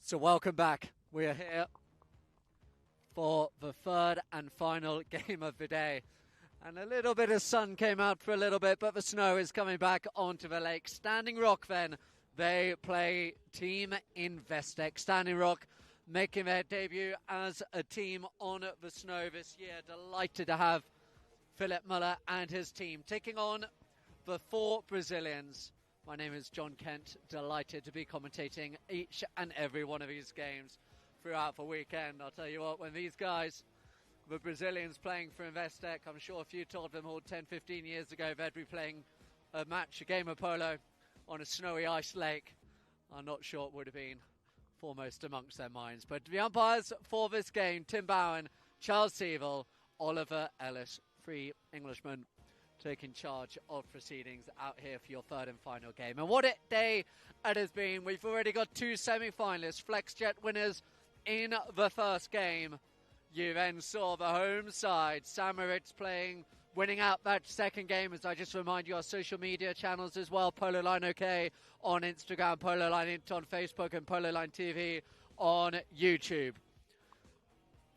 So welcome back. We are here for the third and final game of the day. And a little bit of sun came out for a little bit, but the snow is coming back onto the lake. Standing Rock then, they play Team Investec. Standing Rock making their debut as a team on the snow this year. Delighted to have Philip Muller and his team taking on the four Brazilians. My name is John Kent, delighted to be commentating each and every one of these games throughout the weekend. I'll tell you what, when these guys, the Brazilians playing for Investec, I'm sure if you told them all 10, 15 years ago they'd be playing a match, a game of polo on a snowy ice lake, I'm not sure it would have been foremost amongst their minds. But the umpires for this game, Tim Bowen, Charles Seville, Oliver Ellis, three Englishmen taking charge of proceedings out here for your third and final game. And what a day it has been. We've already got two semi-finalists, FlexJet winners in the first game. You then saw the home side, Moritz winning out that second game. As I just remind you, our social media channels as well, Polo Line OK on Instagram, Polo Line Int on Facebook, and Polo Line TV on YouTube.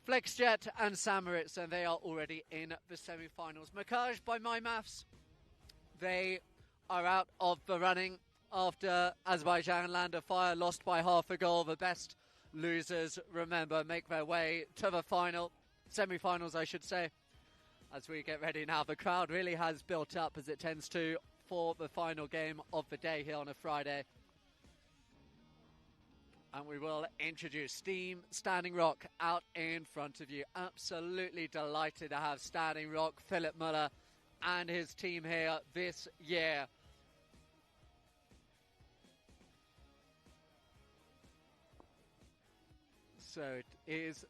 FlexJet and Moritz, and they are already in the semi-finals. Macaj, by my maths, they are out of the running after Azerbaijan Land of Fire lost by half a goal. The best losers, remember, make their way to the final, semi-finals I should say. As we get ready now, the crowd really has built up, as it tends to, for the final game of the day here on a Friday. And we will introduce Team Standing Rock out in front of you. Absolutely delighted to have Standing Rock, Philip Muller and his team here this year. So it is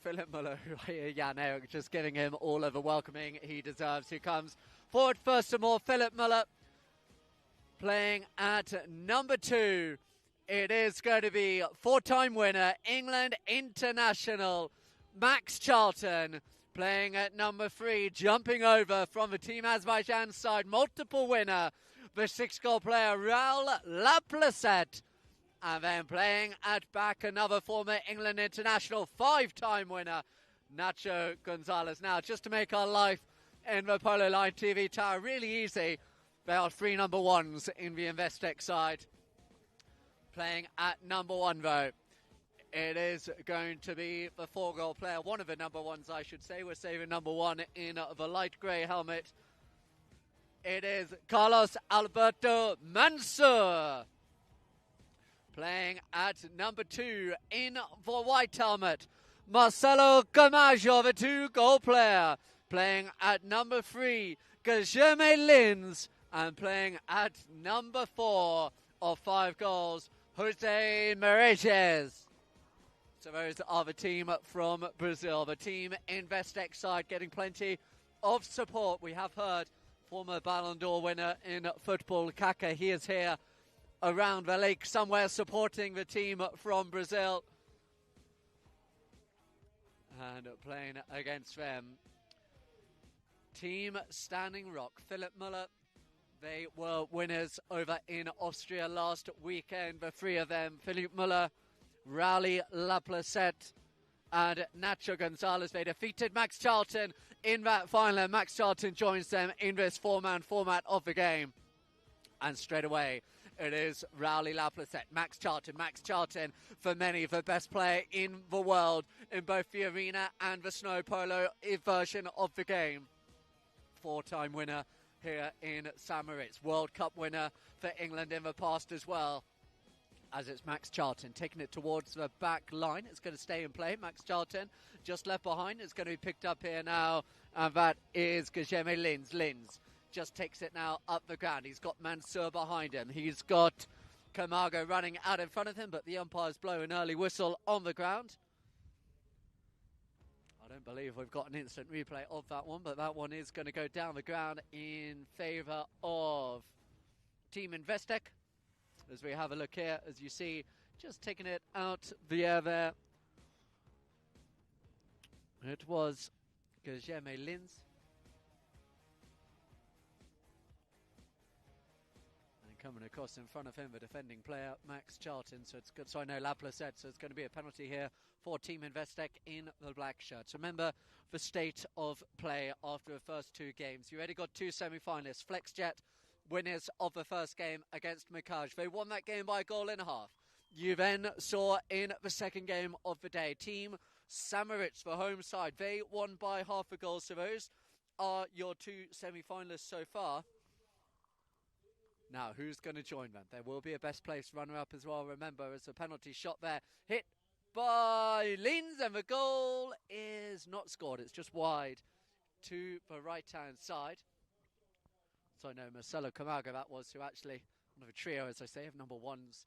Philip Muller, who I hear Jan Eric just giving him all of the welcoming he deserves, who comes forward first of all. Philip Muller playing at number 2. It is going to be four-time winner, England international, Max Charlton, playing at number 3, jumping over from the Team Azerbaijan side, multiple winner, the 6-goal player, Raoul Laplacette. And then playing at back, another former England international, 5-time winner, Nacho Gonzalez. Now, just to make our life in the Polo Line TV tower really easy, there are 3 number 1s in the Investec side. Playing at number 1 though, it is going to be the 4-goal player, one of the number 1s I should say. We're saving number 1 in the light grey helmet. It is Carlos Alberto Mansur. Playing at number 2 in the white helmet, Marcelo Camacho, the 2-goal player. Playing at number 3, Guilherme Lins. And playing at number 4 of 5 goals, Jose Mereges. So those are the team from Brazil. The Team Investec side getting plenty of support. We have heard former Ballon d'Or winner in football, Kaká. He is here around the lake somewhere supporting the team from Brazil. And playing against them, Team Standing Rock, Philip Muller. They were winners over in Austria last weekend. The 3 of them, Philippe Muller, Raoul Laplacette and Nacho Gonzalez. They defeated Max Charlton in that final. And Max Charlton joins them in this 4-man format of the game. And straight away, it is Raoul Laplacette, Max Charlton, for many, the best player in the world in both the arena and the snow polo version of the game. 4-time winner here in Moritz. World Cup winner for England in the past as well. As it's Max Charlton taking it towards the back line. It's going to stay in play. Max Charlton just left behind. It's going to be picked up here now. And that is Guilherme Lins. Lins just takes it now up the ground. He's got Mansur behind him. He's got Camargo running out in front of him. But the umpires blow an early whistle on the ground. I don't believe we've got an instant replay of that one, but that one is going to go down the ground in favour of Team Investec. As we have a look here, as you see, just taking it out the air there. It was Guilherme Lins. And Coming across in front of him, the defending player, Max Charlton. So it's good. So I know Laplacette. So it's going to be a penalty here for Team Investec in the black shirts. Remember the state of play after the first two games. You already got two semi-finalists. FlexJet, winners of the first game against Mikaj. They won that game by a goal and a half. You then saw in the second game of the day, Team Moritz, the home side. They won by half a goal. So those are your two semi-finalists so far. Now, who's going to join them? There will be a best place runner-up as well. Remember, it's a penalty shot there. Hit by Linz, and the goal is not scored. It's just wide to the right-hand side. So I know Marcelo Camargo, that was, who actually, one of a trio, as I say, of number ones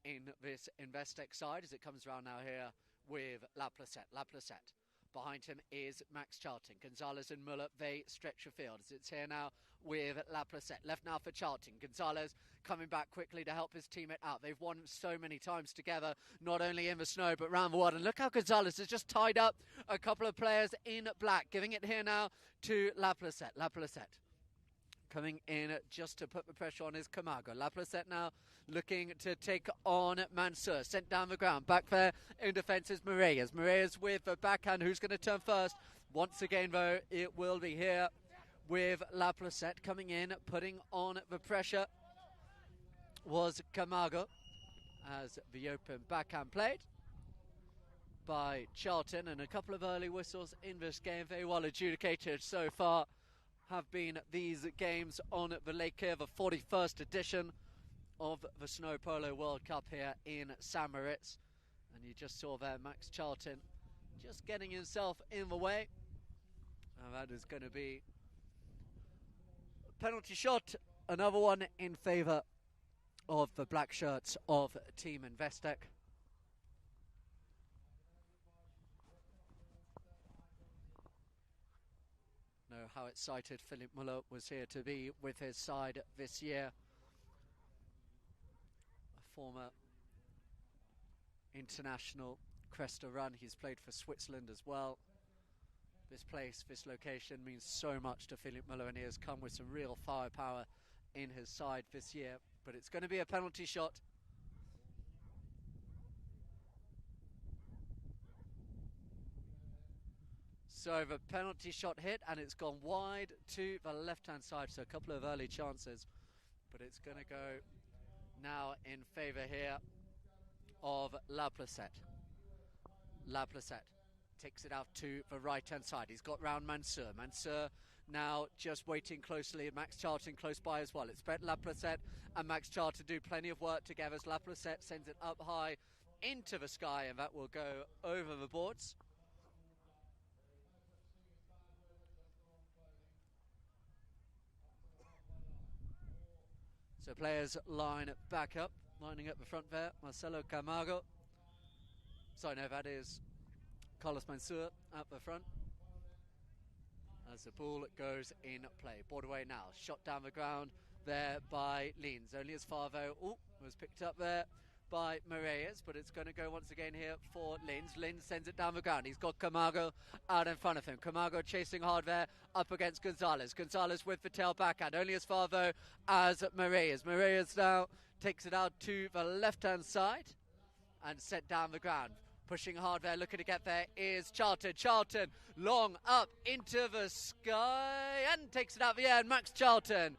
in this Investec side, as it comes around now here with Laplacette. Laplacette. Behind him is Max Charlton. Gonzalez and Muller, they stretch the field. As it's here now with Laplacette. Left now for Charlton. Gonzalez coming back quickly to help his teammate out. They've won so many times together, not only in the snow, but round the world. And look how Gonzalez has just tied up a couple of players in black. Giving it here now to Laplacette. Laplacette coming in just to put the pressure on is Camargo. Laplacette now looking to take on Mansour. Sent down the ground. Back there in defence is Moritz. Moritz with the backhand. Who's going to turn first? Once again, though, it will be here with Laplacette coming in, putting on the pressure. Was Camargo as the open backhand played by Charlton. And a couple of early whistles in this game. Very well adjudicated so far have been these games on the Lake here, the 41st edition of the Snow Polo World Cup here in St. Moritz. And you just saw there Max Charlton just getting himself in the way. And that is going to be a penalty shot, another one in favour of the black shirts of Team Investec. Know how excited Philipp Muller was here to be with his side this year. A former international Cresta run. He's played for Switzerland as well. This place, this location means so much to Philipp Muller, and he has come with some real firepower in his side this year. But it's going to be a penalty shot. So the penalty shot hit, and it's gone wide to the left-hand side. So a couple of early chances, but it's going to go now in favour here of Laplacette. Laplacette takes it out to the right-hand side. He's got round Mansour. Mansour now just waiting closely. Max Charlton close by as well. It's bet Laplacette and Max Charlton do plenty of work together as Laplacette sends it up high into the sky, and that will go over the boards. So players line back up, lining up the front there. Marcelo Camargo. So no, that is Carlos Mansour up the front. As the ball goes in play. Board away now. Shot down the ground there by Linz. Only as far though. Oh, was picked up there by Moritz, but it's going to go once again here for Linz. Linz sends it down the ground. He's got Camargo out in front of him. Camargo chasing hard there up against Gonzalez. Gonzalez with the tail backhand. Only as far though as Moritz. Moritz now takes it out to the left-hand side and set down the ground. Pushing hard there, looking to get there is Charlton. Charlton long up into the sky and takes it out the air. And Max Charlton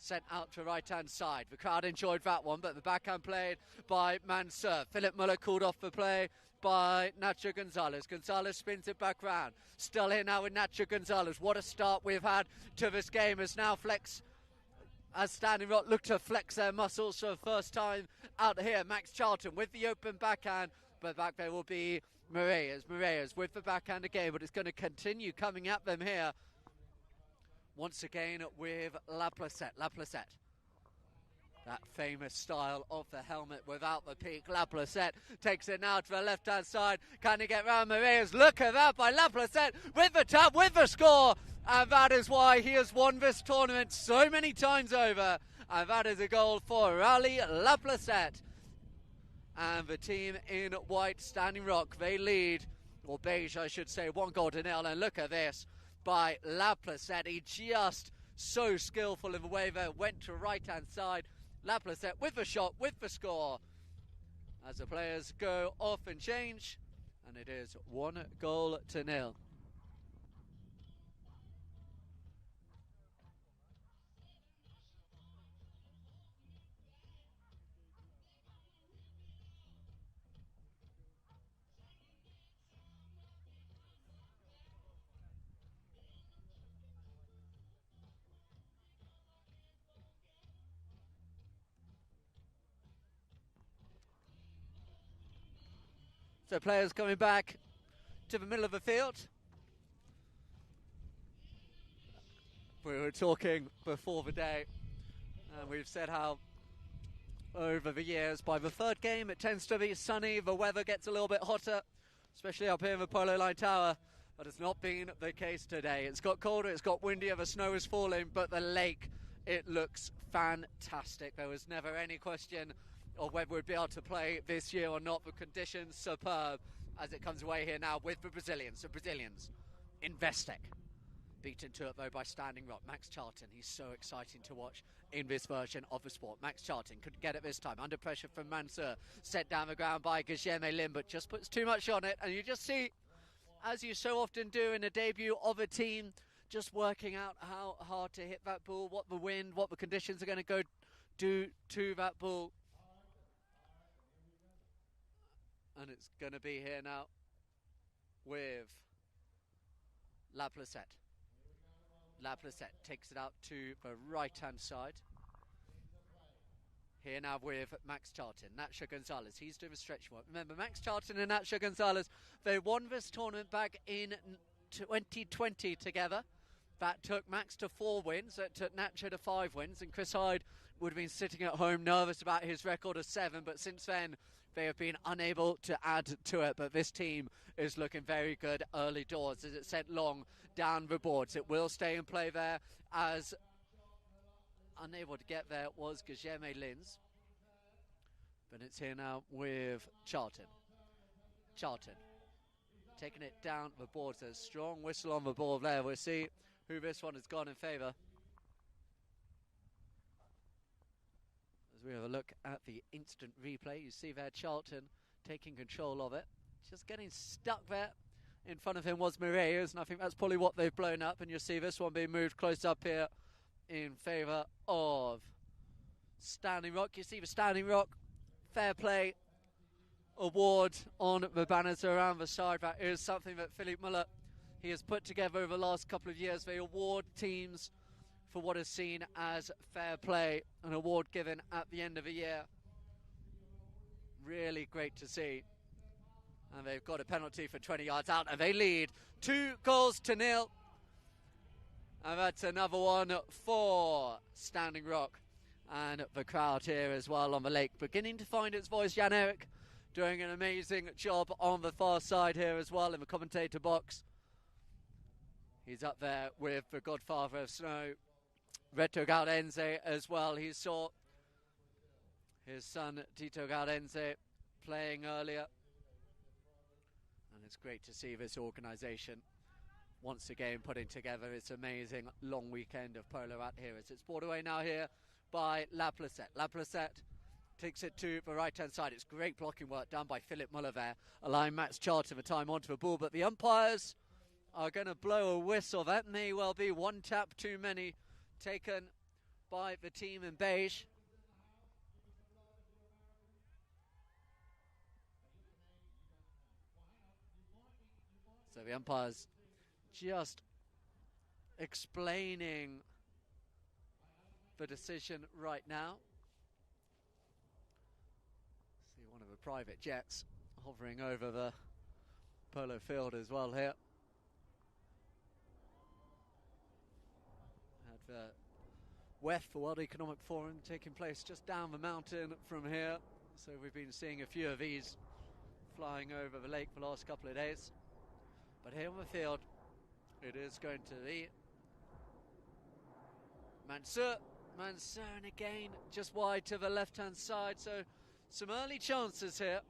sent out to right-hand side. The crowd enjoyed that one, but the backhand played by Mansour. Philipp Muller called off the play by Nacho Gonzalez. Gonzalez spins it back round. Still here now with Nacho Gonzalez. What a start we've had to this game as now as Standing Rock look to flex their muscles for the first time out here. Max Charlton with the open backhand, but back there will be Moritz. Moritz with the backhand again, but it's going to continue coming at them here. Once again with Laplacette. Laplacette. That famous style of the helmet without the peak. Laplacette takes it now to the left-hand side. Can he get round Moritz? Look at that by Laplacette with the tap, with the score. And that is why he has won this tournament so many times over. And that is a goal for Rally Laplacette. And the team in white, Standing Rock, they lead, or beige I should say, 1-0. And look at this by Laplacette. He just so skillful in the way that went to right-hand side Laplace with the shot, with the score, as the players go off and change, and it is 1-0. So players coming back to the middle of the field. We were talking before the day, and we've said how over the years, by the third game, it tends to be sunny, the weather gets a little bit hotter, especially up here in the Polo Line Tower, but it's not been the case today. It's got colder, it's got windier, the snow is falling, but the lake, it looks fantastic. There was never any question of whether we'd be able to play this year or not. The conditions superb as it comes away here now with the Brazilians. The Brazilians, Investec. Beaten to it though by Standing Rock. Max Charlton, he's so exciting to watch in this version of the sport. Max Charlton couldn't get it this time. Under pressure from Mansour. Set down the ground by Guilherme Lim, but just puts too much on it. And you just see, as you so often do in a debut of a team, just working out how hard to hit that ball, what the wind, what the conditions are going to go do to that ball. And it's going to be here now with Laplace. Laplace takes it out to the right-hand side. Here now with Max Charlton, Nacho Gonzalez, he's doing a stretch work. Remember, Max Charlton and Nacho Gonzalez, they won this tournament back in 2020 together. That took Max to 4 wins, that took Nacho to 5 wins, and Chris Hyde would have been sitting at home nervous about his record of 7, but since then they have been unable to add to it. But this team is looking very good early doors as it's sent long down the boards. It will stay in play there, as unable to get there was Guilherme Lins. But it's here now with Charlton. Charlton taking it down the boards. There's a strong whistle on the ball there. We'll see who this one has gone in favour. As we have a look at the instant replay, you see there Charlton taking control of it. Just getting stuck there. In front of him was Moritz, and I think that's probably what they've blown up. And you'll see this one being moved close up here in favour of Standing Rock. You see the Standing Rock Fair Play award on the banners around the side. That is something that Philipp Müller, he has put together over the last couple of years. They award teams for what is seen as fair play, an award given at the end of a year. Really great to see. And they've got a penalty for 20 yards out, and they lead 2-0. And that's another one for Standing Rock. And the crowd here as well on the lake beginning to find its voice. Jan-Erik doing an amazing job on the far side here as well in the commentator box. He's up there with the godfather of snow, Reto Gaudense, as well. He saw his son Tito Gaudense playing earlier. And it's great to see this organisation once again putting together this amazing long weekend of polo out here. As it's brought away now here by Laplace. Laplace takes it to the right-hand side. It's great blocking work done by Philipp Müller there, allowing Max Charlton the time onto the ball. But the umpires are going to blow a whistle. That may well be one tap too many taken by the team in beige. So the umpires just explaining the decision right now. See one of the private jets hovering over the polo field as well here. Had the WEF, the World Economic Forum, taking place just down the mountain from here. So we've been seeing a few of these flying over the lake for the last couple of days. But here on the field, it is going to be Mansour, and again just wide to the left-hand side. So some early chances here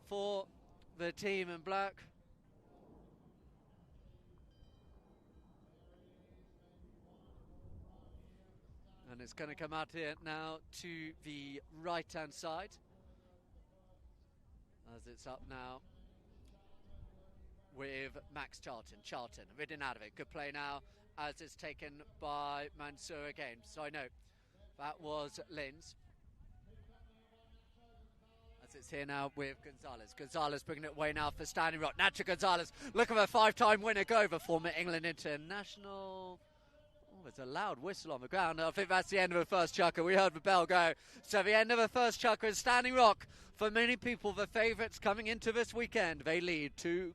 for the team in black. And it's going to come out here now to the right-hand side. As it's up now with Max Charlton. Charlton ridden out of it. Good play now as it's taken by Mansour again. So I know that was Linz. As it's here now with Gonzalez. Gonzalez bringing it away now for Standing Rock. Nacho Gonzalez, look at a 5-time winner go, the former England international. Oh, there's a loud whistle on the ground. I think that's the end of the first chukker. We heard the bell go. So the end of the first chukker is Standing Rock. For many people, the favourites coming into this weekend. They lead 2-0.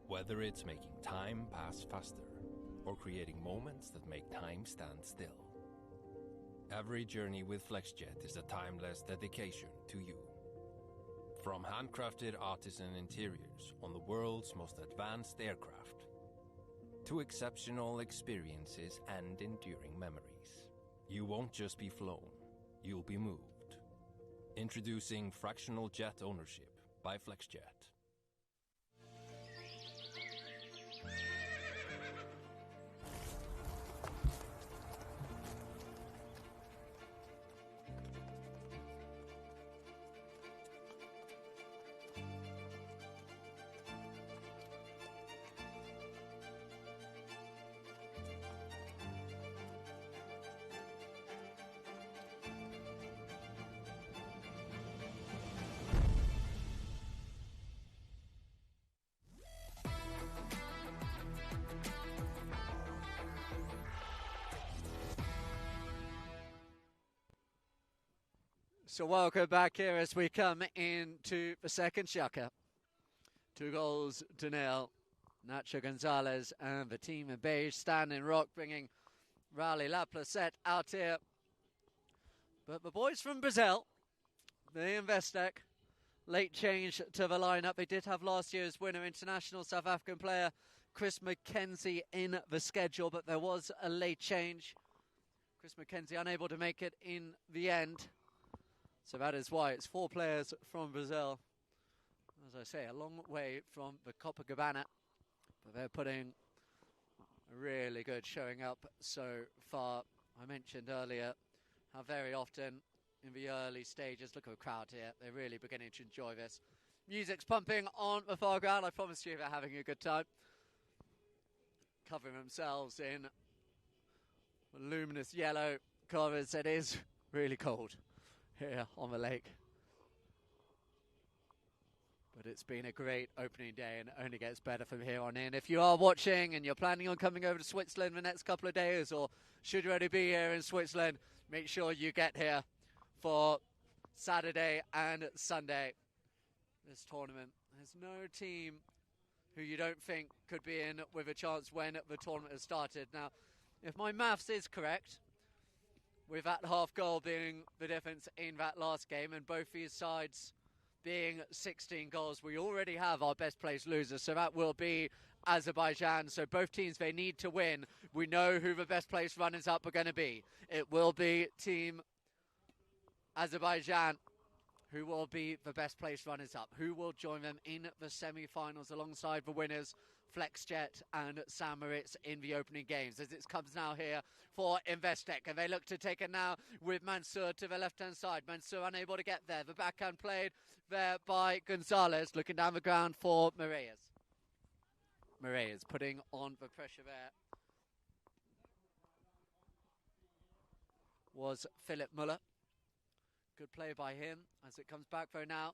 Whether it's making time pass faster or creating moments that make time stand still, every journey with FlexJet is a timeless dedication to you. From handcrafted artisan interiors on the world's most advanced aircraft to exceptional experiences and enduring memories, you won't just be flown, you'll be moved. Introducing Fractional Jet Ownership by FlexJet. So welcome back here as we come into the second chukker. 2-0. Nacho Gonzalez and the team in beige, Standing Rock, bringing Rally La Placette out here. But the boys from Brazil, the Investec, late change to the lineup. They did have last year's winner, international South African player Chris McKenzie, in the schedule, but there was a late change. Chris McKenzie unable to make it in the end. So that is why it's 4 players from Brazil. As I say, a long way from the Copacabana. But they're putting a really good showing up so far. I mentioned earlier how very often in the early stages, look at the crowd here, they're really beginning to enjoy this. Music's pumping on the foreground. I promise you they're having a good time. Covering themselves in luminous yellow covers. It is really cold here on the lake. But it's been a great opening day and it only gets better from here on in. If you are watching and you're planning on coming over to Switzerland the next couple of days, or should you already be here in Switzerland, make sure you get here for Saturday and Sunday. This tournament, there's no team who you don't think could be in with a chance when the tournament has started. Now, if my maths is correct, with that half goal being the difference in that last game and both these sides being 16 goals, we already have our best placed losers. So that will be Azerbaijan. So both teams, they need to win. We know who the best placed runners up are going to be. It will be Team Azerbaijan who will be the best placed runners up, who will join them in the semi-finals alongside the winners FlexJet and Sam Moritz in the opening games, as it comes now here for Investec, and they look to take it now with Mansour to the left-hand side. Mansour unable to get there. The backhand played there by Gonzalez, looking down the ground for Moraes. Moraes putting on the pressure there. Was Philip Muller. Good play by him as it comes back though now.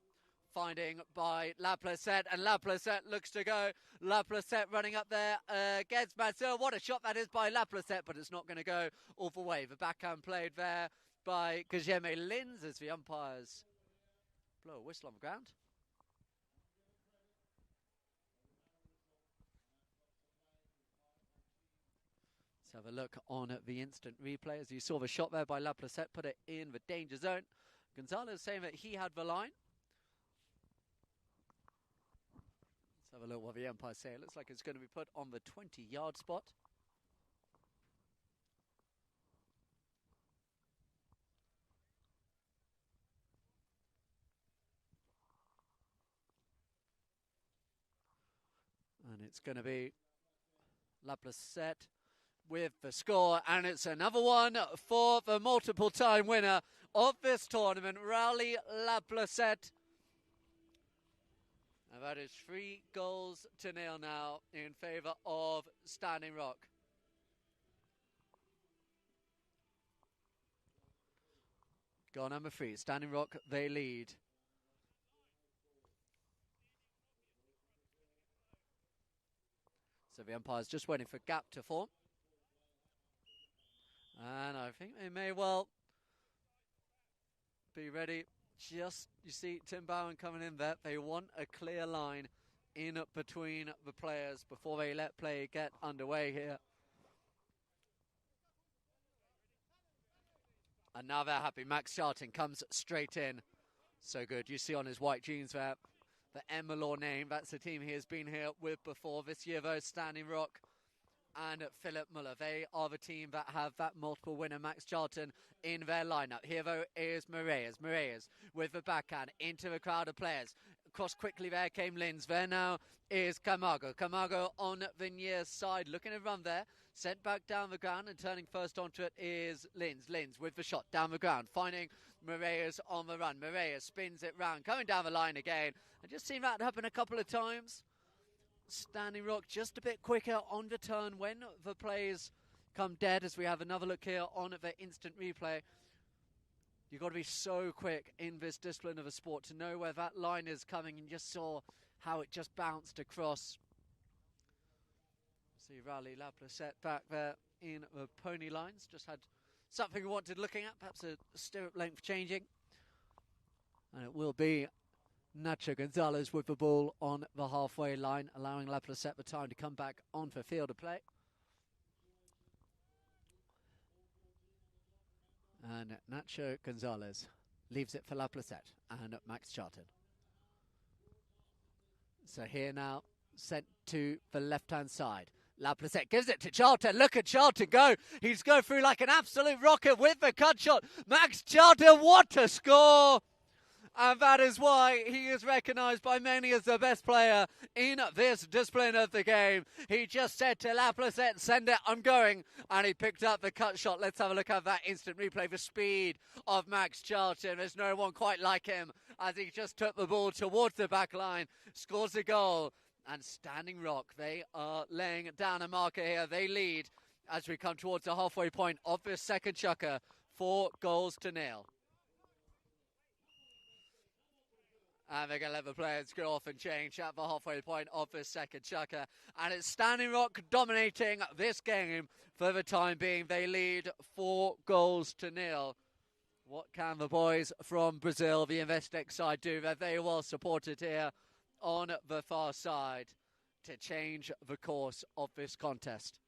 Finding by La Placette, and La Placette looks to go. La Placette running up there against Mansour. What a shot that is by La Placette, but it's not going to go all the way. The backhand played there by Kajeme Linz as the umpires blow a whistle on the ground. Let's have a look on the instant replay as you saw the shot there by La Placette, put it in the danger zone. Gonzalez saying that he had the line. Let's have a look what the umpires say. It looks like it's going to be put on the 20-yard spot. it's going to be Laplacette with the score, and it's another one for the multiple-time winner of this tournament, Rally Laplacette. And that is 3-0 now in favour of Standing Rock. Goal number 3, Standing Rock, they lead. So the umpire's just waiting for gap to form. And I think they may well be ready. Just, you see Tim Bowen coming in there. They want a clear line in between the players before they let play get underway here. And now they're happy. Max Charlton comes straight in. So good. You see on his white jeans there, the Emmelour name. That's the team he has been here with before. This year, though, Standing Rock and Philip Muller. They are the team that have that multiple winner, Max Charlton, in their lineup. Here, though, is Moritz. Moritz with the backhand into the crowd of players. Across quickly there came Linz. There now is Camargo. Camargo on the near side, looking to run there. Sent back down the ground, and turning first onto it is Linz. Linz with the shot down the ground, finding Moritz on the run. Moritz spins it round, coming down the line again. I just seen that happen a couple of times. Standing Rock just a bit quicker on the turn when the plays come dead, as we have another look here on the instant replay. You've got to be so quick in this discipline of a sport to know where that line is coming, and just saw how it just bounced across. See Rally Laplacette back there in the pony lines. Just had something we wanted looking at, perhaps a stirrup length changing. And it will be Nacho Gonzalez with the ball on the halfway line, allowing Laplacette the time to come back on for field of play. And Nacho Gonzalez leaves it for Laplacette and Max Charlton. So here now, sent to the left-hand side. Laplacette gives it to Charlton. Look at Charlton go. He's going through like an absolute rocket with the cut shot. Max Charlton, what a score! And that is why he is recognised by many as the best player in this discipline of the game. He just said to Laplacette, send it, I'm going. And he picked up the cut shot. Let's have a look at that instant replay. The speed of Max Charlton. There's no one quite like him, as he just took the ball towards the back line, scores a goal. And Standing Rock, they are laying down a marker here. They lead as we come towards the halfway point of this second chukker, 4-0. And they're going to let the players go off and change at the halfway point of this second chukker. And it's Standing Rock dominating this game for the time being. They lead 4-0. What can the boys from Brazil, the Investec side, do? They're very well supported here on the far side to change the course of this contest.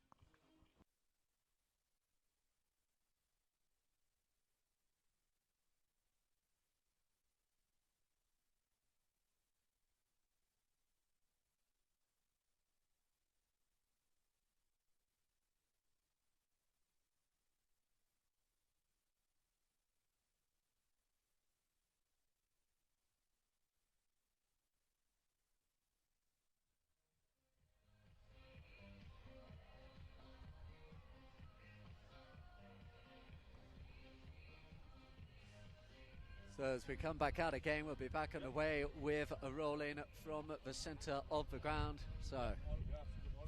So as we come back out again, we'll be back on the way with a roll in from the centre of the ground. So,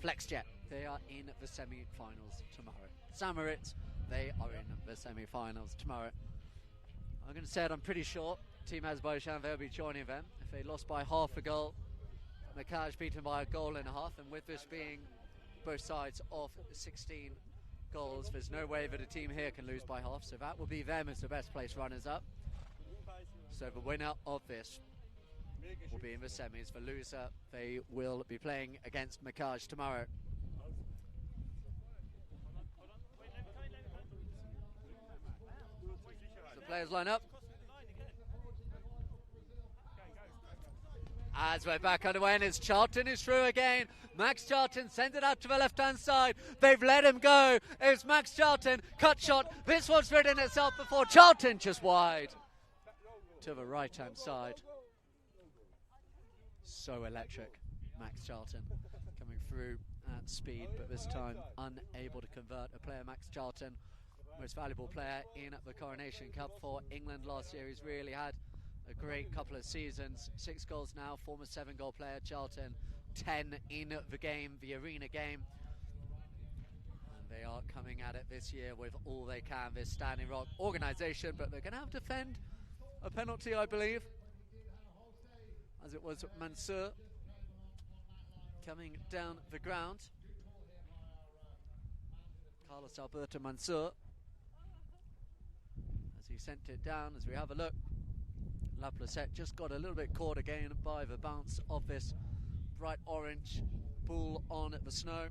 FlexJet, they are in the semi-finals tomorrow. St. Moritz, they are in the semi-finals tomorrow. I'm going to say it, I'm pretty sure Team Azerbaijan, they'll be joining them. If they lost by half a goal, Makaj beaten by a goal and a half, and with this being both sides of 16 goals, there's no way that a team here can lose by half, so that will be them as the best place runners-up. So the winner of this will be in the semis. The loser, they will be playing against Makaj tomorrow. So the players line up. As we're back underway, and it's Charlton who's through again. Max Charlton sends it out to the left-hand side. They've let him go. It's Max Charlton, cut shot. This one's ridden itself before. Charlton just wide to the right-hand side. So electric, Max Charlton coming through at speed, but this time unable to convert. A player, Max Charlton, most valuable player in the Coronation Cup for England last year. He's really had a great couple of seasons. 6 goals now, former 7-goal player Charlton, 10 in the game, the arena game. And they are coming at it this year with all they can, this Standing Rock organisation, but they're going to have to defend a penalty, I believe, as it was Mansour coming down the ground. Carlos Alberto Mansour, as he sent it down. As we have a look, La Placette just got a little bit caught again by the bounce of this bright orange ball on the snow.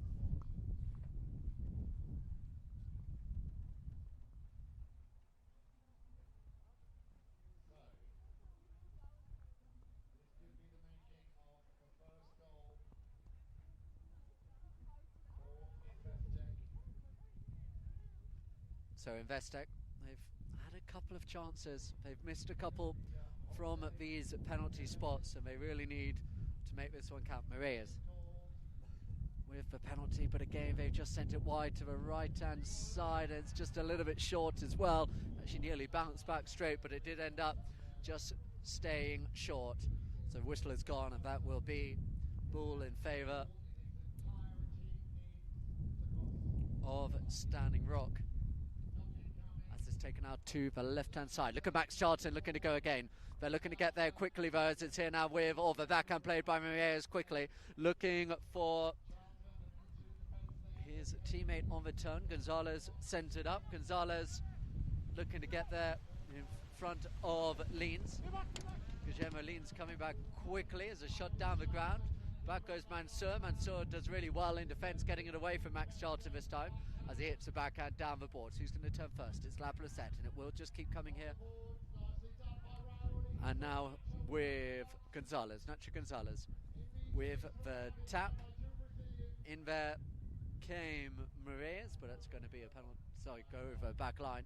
So Investec, they've had a couple of chances. They've missed a couple from these penalty spots, and they really need to make this one count. Moritz with the penalty, but again they've just sent it wide to the right hand side, and it's just a little bit short as well. Actually nearly bounced back straight, but it did end up just staying short. So the whistle is gone, and that will be ball in favour of Standing Rock. Taken out to the left-hand side. Look at Max Charlton looking to go again. They're looking to get there quickly though, as it's here now with all the backhand played by Moritz quickly. Looking for his teammate on the turn. Gonzalez centered up. Gonzalez looking to get there in front of Leans. Guillermo Leans coming back quickly as a shot down the ground. Back goes Mansour. Mansour does really well in defence, getting it away from Max Charlton this time, as he hits the backhand down the board. So who's going to turn first? It's La Placette, and it will just keep coming here. And now with Gonzalez, Nacho Gonzalez, with the tap. In there came Moritz, but that's going to be a penalty. Sorry, go over back line.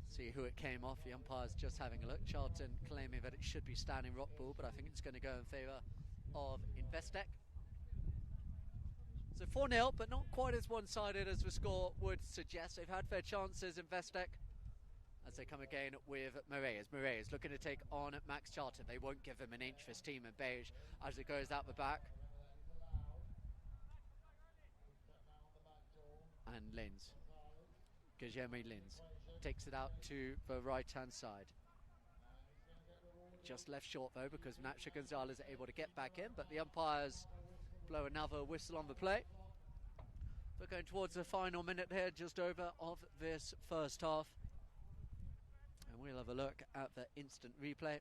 See who it came off. The umpire's just having a look. Charlton claiming that it should be Standing Rock ball, but I think it's going to go in favour of Investec. So 4-0, but not quite as one-sided as the score would suggest. They've had their chances, Investec, as they come again with Moritz. Moritz looking to take on Max Charlton. They won't give him an inch, this team in beige, as it goes out the back. And Linz, Guillermo Linz, takes it out to the right-hand side. Just left short though, because Nacho Gonzalez are able to get back in, but the umpires blow another whistle on the play. We're going towards the final minute here, just over of this first half, and we'll have a look at the instant replay.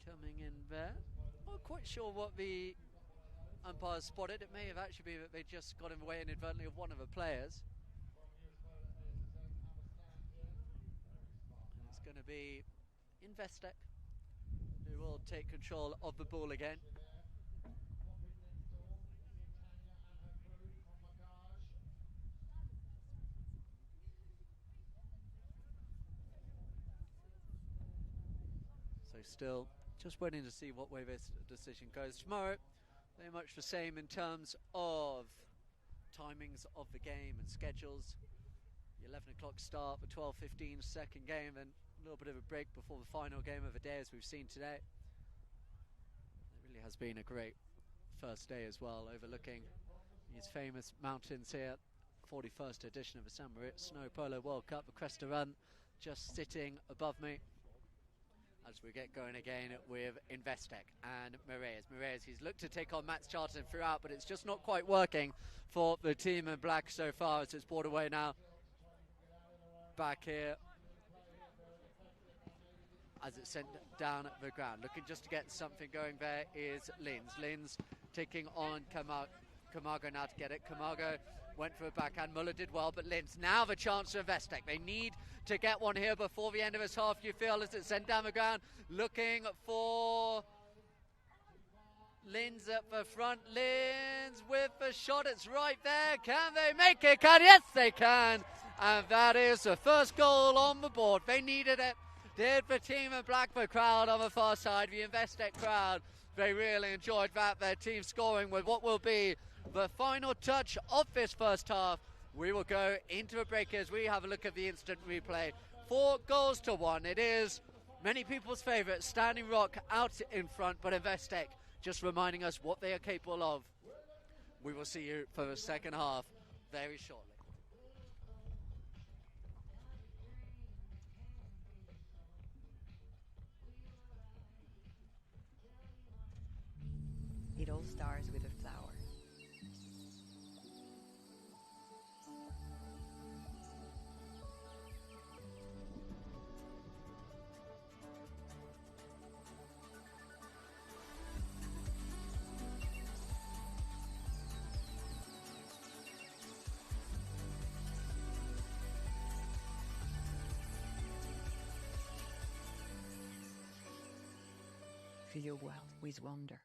Coming in there, not quite sure what the umpires spotted. It may have actually been that they just got in the way inadvertently of one of the players. And it's going to be Investec who will take control of the ball again. So still just waiting to see what way this decision goes. Tomorrow, very much the same in terms of timings of the game and schedules. The 11 o'clock start, the 12:15 second game, and a little bit of a break before the final game of the day, as we've seen today. It really has been a great first day as well, overlooking these famous mountains here. 41st edition of the San Moritz Snow Polo World Cup, the Cresta Run just sitting above me as we get going again with Investec and Moritz. Moritz, he's looked to take on Max Charlton throughout, but it's just not quite working for the team in black so far, as it's brought away now. Back here as it's sent down the ground. Looking just to get something going there is Linz. Linz taking on Camargo now to get it. Camargo went for a backhand. Muller did well, but Linz now the chance for Investec. They need to get one here before the end of this half, you feel, as it's sent down the ground. Looking for Linz at the front. Linz with the shot. It's right there. Can they make it? Yes, they can. And that is the first goal on the board. They needed it Did the team in Blackburn crowd on the far side, the Investec crowd, they really enjoyed that. Their team scoring with what will be the final touch of this first half. We will go into a break as we have a look at the instant replay. 4-1. It is many people's favourite, Standing Rock out in front, but Investec just reminding us what they are capable of. We will see you for the second half very shortly. It all starts with a flower. Fill your world with wonder.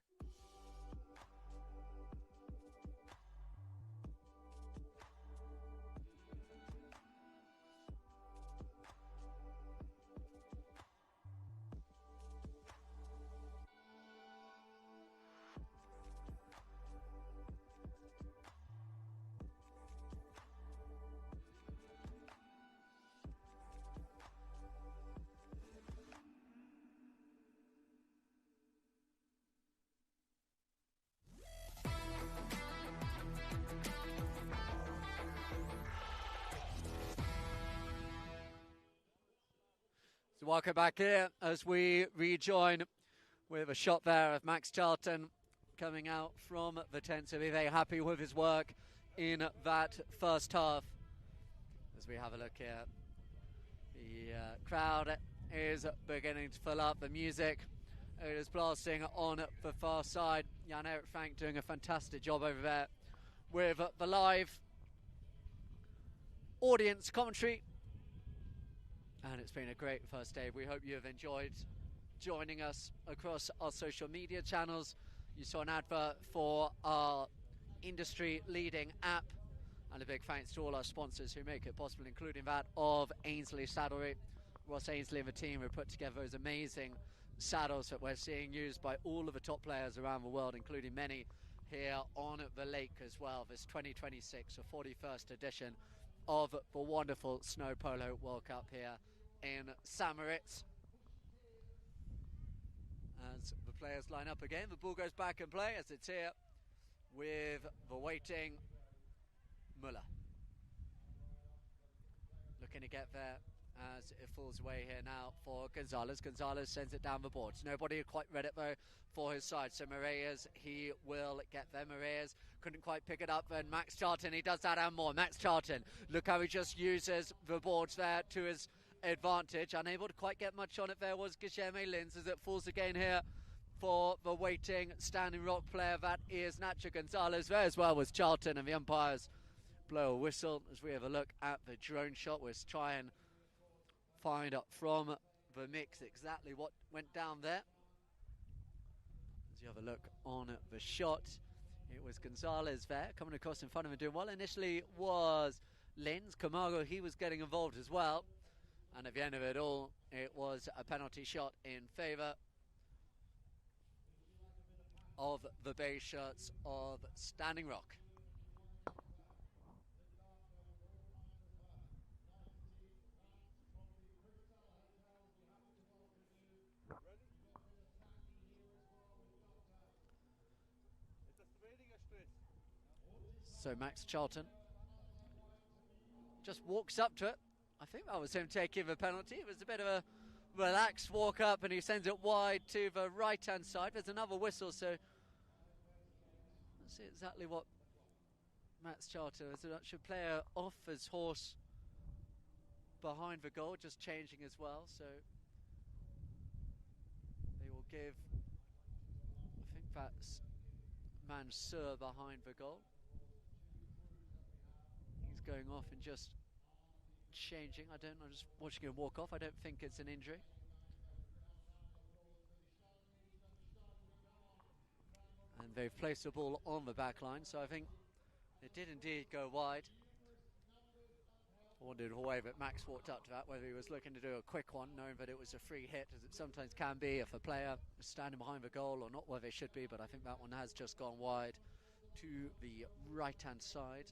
So welcome back here as we rejoin with a shot there of Max Charlton coming out from the tent. So be very happy with his work in that first half. As we have a look here, the crowd is beginning to fill up. The music is blasting on the far side. Jan-Erik Frank doing a fantastic job over there with the live audience commentary. And it's been a great first day. We hope you have enjoyed joining us across our social media channels. You saw an advert for our industry-leading app. And a big thanks to all our sponsors who make it possible, including that of Ainsley Saddlery. Ross Ainsley and the team have put together those amazing saddles that we're seeing used by all of the top players around the world, including many here on the lake as well. This 2026 or 41st edition of the wonderful Snow Polo World Cup here in St. Moritz. As the players line up again, the ball goes back in play as it's here with the waiting Muller. Looking to get there as it falls away here now for Gonzalez. Gonzalez sends it down the boards. Nobody quite read it though for his side. So Moraes, he will get there. Moraes couldn't quite pick it up. And Max Charlton, he does that and more. Max Charlton, look how he just uses the boards there to his advantage. Unable to quite get much on it there was Guilherme Lins as it falls again here for the waiting Standing Rock player. That is Nacho Gonzalez. There as well was Charlton, and the umpires blow a whistle as we have a look at the drone shot. We'll try and find out from the mix exactly what went down there. As you have a look on the shot, it was Gonzalez there coming across in front of him doing well. Initially was Lins. Camargo, he was getting involved as well, and at the end of it all, it was a penalty shot in favour of the base shirts of Standing Rock. So Max Charlton just walks up to it. I think that was him taking the penalty. It was a bit of a relaxed walk up, and he sends it wide to the right hand side. There's another whistle, so let's see exactly what Max Charlton is. Should player off his horse behind the goal, just changing as well. So they will give, I think that's Mansour behind the goal. He's going off and just changing. I'm just watching him walk off. I don't think it's an injury. And they've placed the ball on the back line, so I think it did indeed go wide. Wandered away, but Max walked up to that, whether he was looking to do a quick one, knowing that it was a free hit, as it sometimes can be if a player is standing behind the goal or not where they should be, but I think that one has just gone wide to the right-hand side.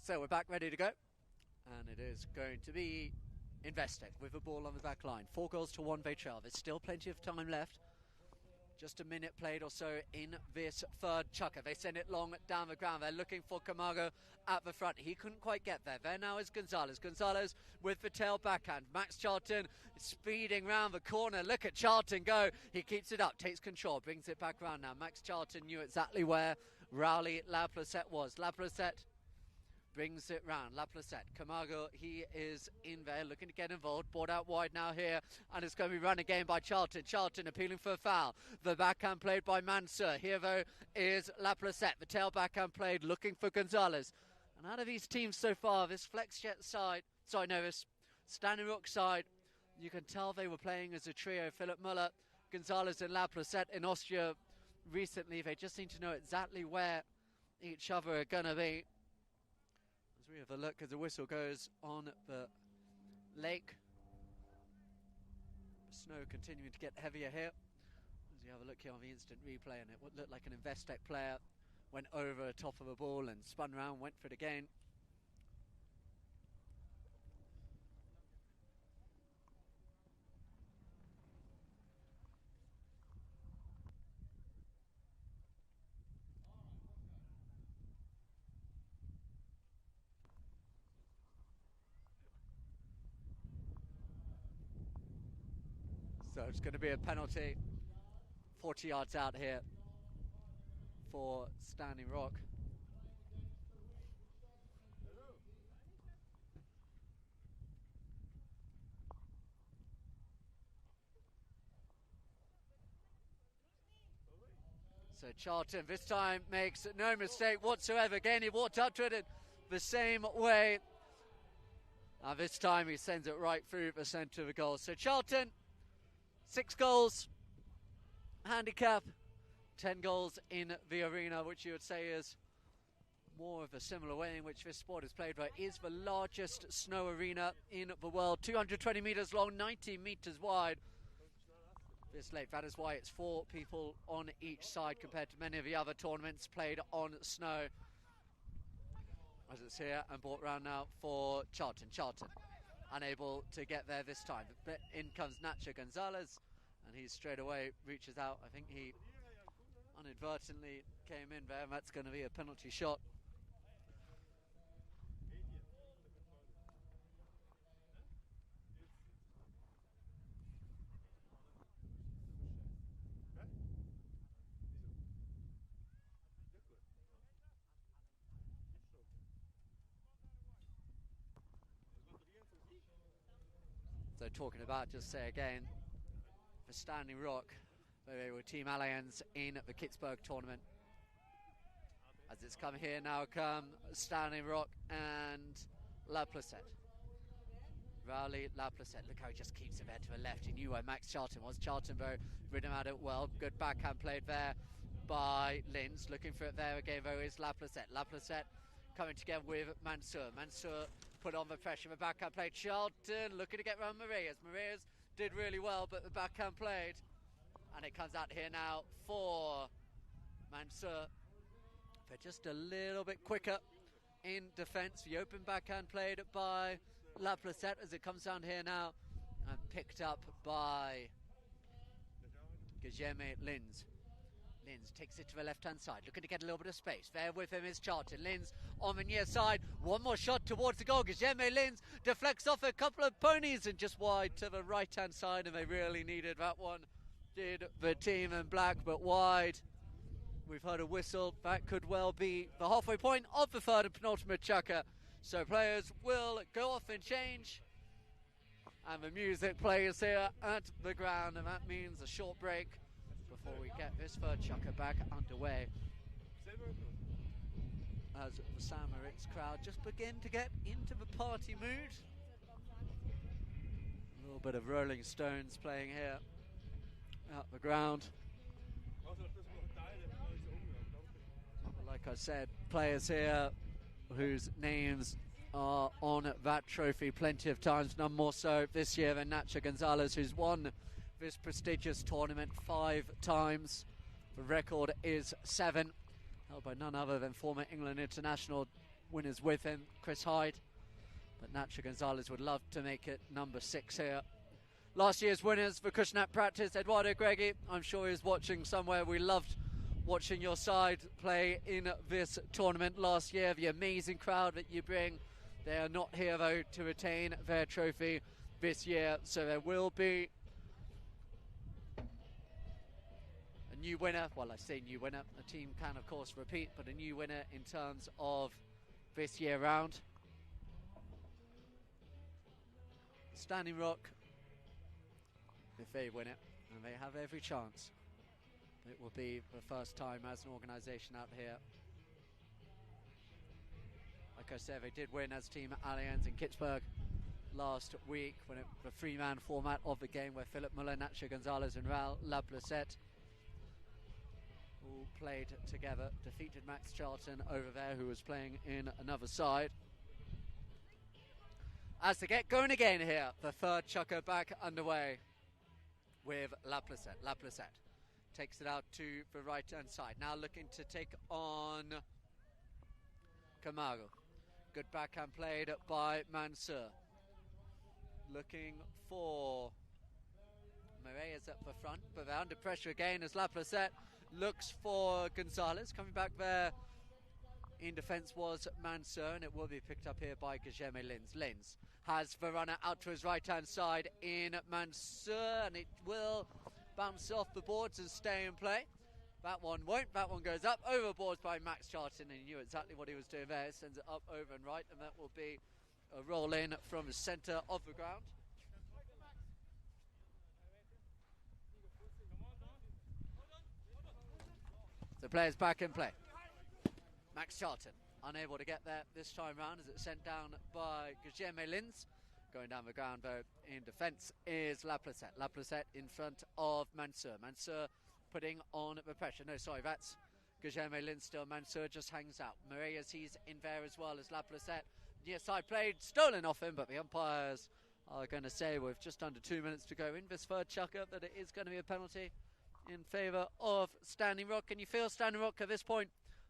So we're back ready to go, and it is going to be Investec with the ball on the back line. 4 goals to 1 they trail. There's still plenty of time left. Just a minute played or so in this third chukker. They send it long down the ground. They're looking for Camargo at the front. He couldn't quite get there. There now is Gonzalez. Gonzalez with the tail backhand. Max Charlton speeding round the corner. Look at Charlton go. He keeps it up, takes control, brings it back round now. Max Charlton knew exactly where Rowley Laplacette was. Laplacette brings it round. Laplacette. Camargo, he is in there looking to get involved. Brought out wide now here, and it's going to be run again by Charlton. Charlton appealing for a foul. The backhand played by Mansour. Here though is Laplacette. The tail backhand played looking for Gonzalez. And out of these teams so far, this FlexJet side, this Standing Rock side, you can tell they were playing as a trio. Philip Muller, Gonzalez and Laplacette in Austria recently. They just seem to know exactly where each other are going to be. As we have a look as the whistle goes on the lake. The snow continuing to get heavier here. As you have a look here on the instant replay, and it would look like an Investec player went over the top of the ball and spun around, went for it again. So it's going to be a penalty 40 yards out here for Standing Rock. So Charlton this time makes no mistake whatsoever. Again, he walked up to it in the same way. And this time he sends it right through the centre of the goal. So Charlton, 6 goals, handicap, 10 goals in the arena, which you would say is more of a similar way in which this sport is played, but is the largest snow arena in the world. 220 metres long, 90 metres wide. This lake, that is why it's 4 people on each side compared to many of the other tournaments played on snow. As it's here and brought round now for Charlton. Charlton unable to get there this time. But in comes Nacho Gonzalez, and he straight away reaches out. I think he inadvertently came in there, and that's going to be a penalty shot. So talking about, just say again, for Standing Rock, they were Team Allianz in the Kitzbühel tournament. As it's come here now, come Standing Rock and Laplacette. Rowley, Laplacette. Look how he just keeps it there to the left. He knew where Max Charlton was. Charlton, though, rid him at it well. Good backhand played there by Linz. Looking for it there again, though, is Laplacette. Laplacette coming together with Mansour. Mansour put on the pressure. The backhand played. Charlton looking to get round Marias. Marias did really well, but the backhand played. And it comes out here now for Mansour. They're just a little bit quicker in defence. The open backhand played by Laplacette as it comes down here now and picked up by Guilherme Linz. Linz takes it to the left-hand side, looking to get a little bit of space. There with him is Charlton. Linz on the near side. One more shot towards the goal. Guilherme Linz deflects off a couple of ponies and just wide to the right-hand side, and they really needed that one. Did the team in black, but wide. We've heard a whistle. That could well be the halfway point of the third and penultimate chukker. So players will go off and change, and the music plays here at the ground, and that means a short break before we get this third chukker back underway, as the St. Moritz crowd just begin to get into the party mood. A little bit of Rolling Stones playing here at the ground. Like I said, players here whose names are on that trophy plenty of times, none more so this year than Nacho Gonzalez, who's won this prestigious tournament 5 times. The record is 7, held by none other than former England international winners with him, Chris Hyde. But Nacho Gonzalez would love to make it number 6 here. Last year's winners for Kushnat practice, Eduardo Greggi. I'm sure he's watching somewhere. We loved watching your side play in this tournament last year. The amazing crowd that you bring. They are not here though to retain their trophy this year, so there will be a new winner. Well, I say new winner. A team can of course repeat, but a new winner in terms of this year round. Standing Rock, if they win it, and they have every chance, it will be the first time as an organisation out here. Like I said, they did win as Team Allianz in Kittsburg last week when the 3-man format of the game, where Philip Muller, Nacho Gonzalez and Raul Laplacette all played together, defeated Max Charlton over there, who was playing in another side. As they get going again here, the third chukker back underway with Laplacette. Laplacette takes it out to the right-hand side. Now looking to take on Camargo. Good backhand played by Mansour. Looking for Moritz at the front, but they're under pressure again as Laplacette looks for Gonzalez. Coming back there in defence was Mansour, and it will be picked up here by Guilherme Lins. Lins has the runner out to his right-hand side in Mansour, and it will bounce off the boards and stay in play. That one won't. That one goes up overboards by Max Charlton, and he knew exactly what he was doing there. Sends it up over and right, and that will be a roll in from the centre of the ground. The players back in play. Max Charlton unable to get there this time round as it's sent down by Guilherme Lins. Going down the ground though in defence is Laplacette. Laplacette in front of Mansour. Mansour putting on the pressure. No, sorry, that's Guilherme Lins still. Mansour just hangs out. Moritz, he's in there as well as Laplacette. Near side played, stolen off him, but the umpires are going to say with just under 2 minutes to go in this third chukker that it is going to be a penalty in favour of Standing Rock. Can you feel Standing Rock at this point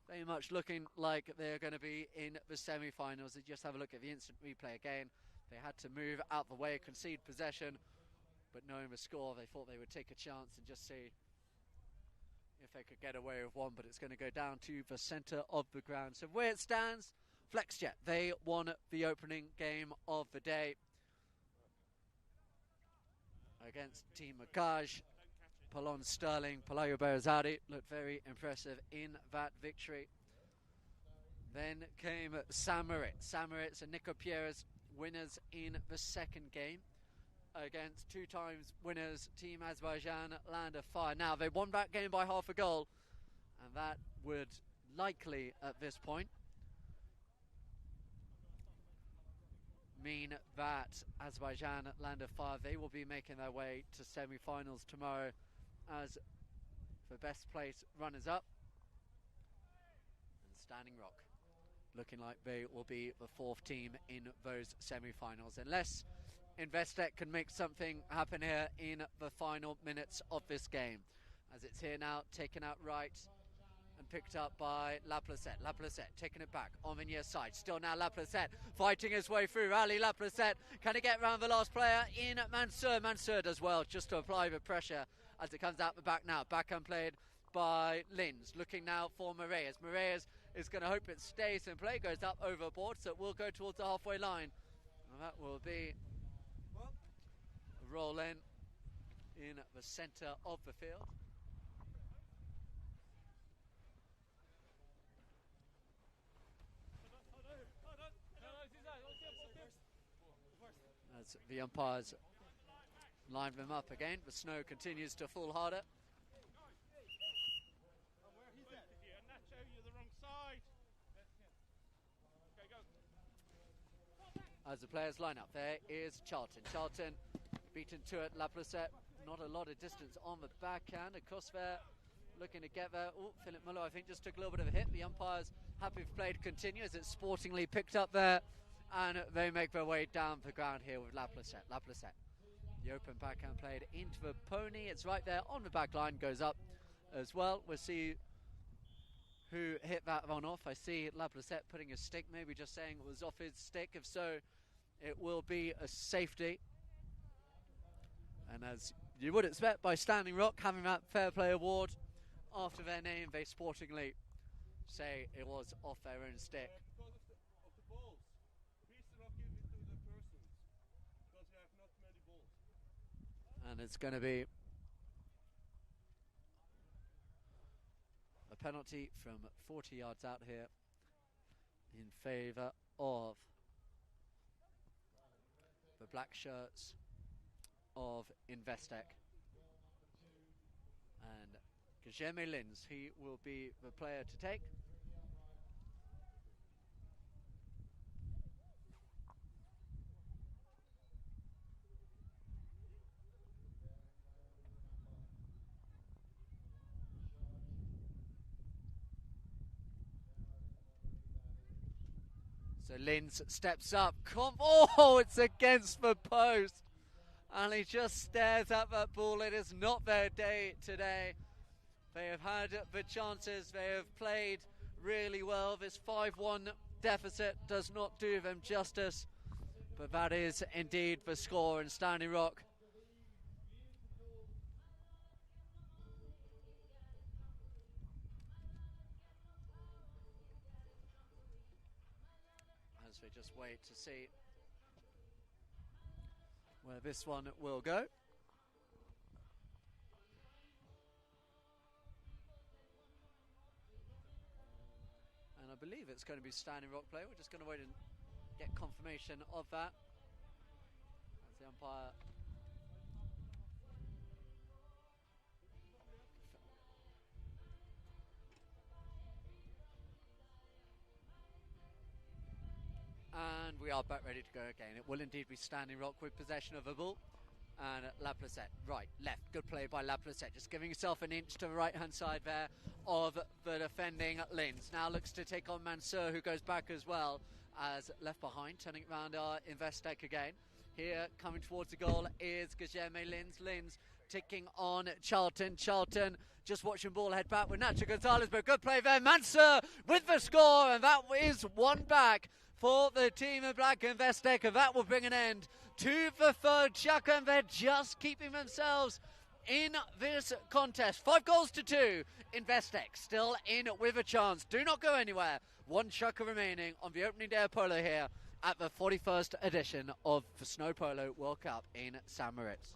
very much looking like they're going to be in the semi-finals? You just have a look at the instant replay again. They had to move out the way, concede possession, but knowing the score, they thought they would take a chance and just see if they could get away with one, but it's going to go down to the centre of the ground. So where it stands, FlexJet, they won the opening game of the day against Team Macaj. Polon Sterling, Pelayo Berazadi looked very impressive in that victory. Then came St. Moritz. St. Moritz and Nico Pierres winners in the second game against 2 times winners Team Azerbaijan Land of Fire. Now they won that game by half a goal, and that would likely at this point mean that Azerbaijan Land of Fire, they will be making their way to semi-finals tomorrow as the best place runners-up. And Standing Rock looking like they will be the 4th team in those semi-finals, unless Investec can make something happen here in the final minutes of this game. As it's here now, taken out right and picked up by Laplacette. Laplacette taking it back on the near side. Still now Laplacette fighting his way through. Ali Laplacette, can he get round the last player in Mansour? Mansour does well just to apply the pressure as it comes out the back now. Backhand played by Lins. Looking now for Moritz. Moritz is going to hope it stays in play. Goes up overboard, so it will go towards the halfway line. And that will be a roll in the centre of the field. As the umpires line them up again, the snow continues to fall harder. As the players line up, there is Charlton. Charlton beaten to it. La Placette, not a lot of distance on the backhand. Across there, looking to get there. Oh, Philip Muller, I think, just took a little bit of a hit. The umpires happy for play to continue as it's sportingly picked up there. And they make their way down the ground here with La Placette. La Placette, the open backhand played into the pony. It's right there on the back line, goes up as well. We'll see who hit that one off. I see La Placette putting a stick, maybe just saying it was off his stick. If so, it will be a safety. And as you would expect by Standing Rock having that Fair Play Award after their name, they sportingly say it was off their own stick. Because of the balls. Please do not give it to the persons, because we have not many balls. And it's going to be a penalty from 40 yards out here in favour of the black shirts of Investec. And Guilherme Lins, he will be the player to take. So Lins steps up. Oh, it's against the post. And he just stares at that ball. It is not their day today. They have had the chances. They have played really well. This 5-1 deficit does not do them justice. But that is indeed the score in Standing Rock. As we just wait to see where this one will go. And I believe it's going to be Standing Rock play. We're just going to wait and get confirmation of that. As the umpire and we are back ready to go again. It will indeed be Standing Rock with possession of the ball. And La Placette, right, left. Good play by La Placette. Just giving himself an inch to the right-hand side there of the defending Lins. Now looks to take on Mansour, who goes back as well as left behind. Turning around our Investec again. Here, coming towards the goal, is Guilherme Lins. Lins ticking on Charlton. Charlton just watching ball head back with Nacho Gonzalez, but good play there. Mansour with the score, and that is one back for the team of Black Investec, and that will bring an end to the third chukker, and they're just keeping themselves in this contest. 5-2. Investec still in with a chance. Do not go anywhere. One chukker remaining on the opening day of polo here at the 41st edition of the Snow Polo World Cup in St. Moritz.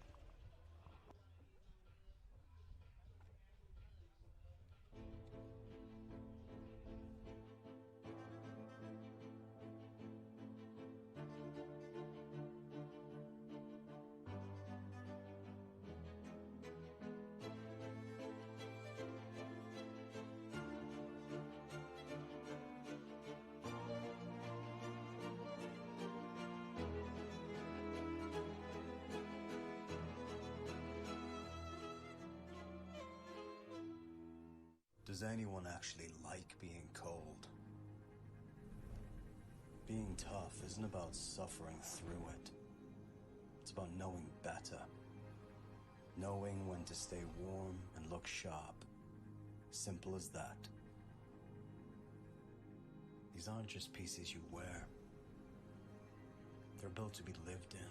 Does anyone actually like being cold? Being tough isn't about suffering through it. It's about knowing better. Knowing when to stay warm and look sharp. Simple as that. These aren't just pieces you wear. They're built to be lived in.